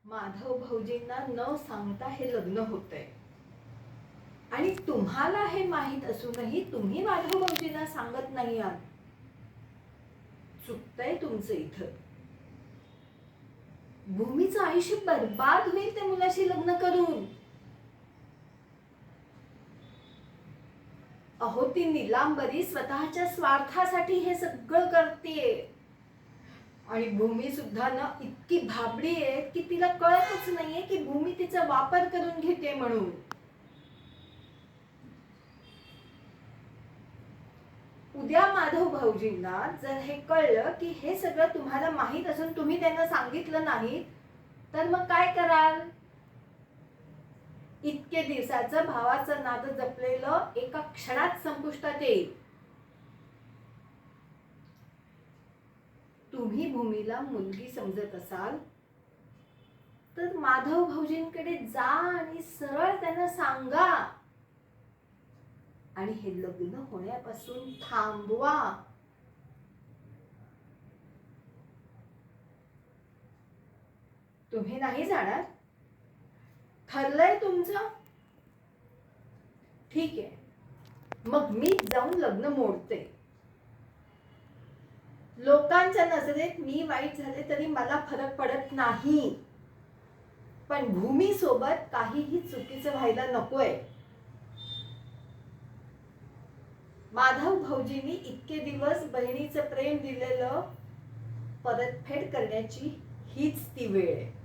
माधव भाऊजींना न सांगता हे लग्न होतंय आणि तुम्हाला हे माहित असूनही तुम्ही माधव भाऊजींना सांगत नाही आहात. चुकतंय तुमचं इथं. भूमीचं आयुष्य बर्बाद होईल त्या मुलाशी लग्न करून. अहो, ती नीलांबरी स्वतःच्या स्वार्थासाठी हे सगळं करतेय आणि भूमी सुद्धा ना इतकी भाबडी आहे की तिला कळतच नाहीये की भूमी तिचा वापर करून घेते म्हणून. उद्या माधव भाऊजींना जर हे कळलं की हे सगळं तुम्हाला माहित असून तुम्ही त्यांना सांगितलं नाही तर मग काय कराल? इतके दिवसाचं भावाचं नातं जपलेलं एका क्षणात संपुष्टात येईल. तुम्ही भूमीला मुलगी समजत असाल तर माधव भाऊजींकडे जा आणि सरळ त्यांना सांगा आणि हे लग्न होण्यापासून थांबवा. तुम्ही नाही जाणार? ठरलंय तुमचं? ठीक आहे, मग मी जाऊन लग्न मोडते. लोकांच्या नजरेत मी वाईट झाले तरी मला फरक पडत नाही, पण भूमी सोबत काहीही चुकीचं व्हायला नकोय. माधव भाऊजींनी इतके दिवस बहिणीचं प्रेम दिलेलं परतफेड करण्याची हीच ती वेळ आहे.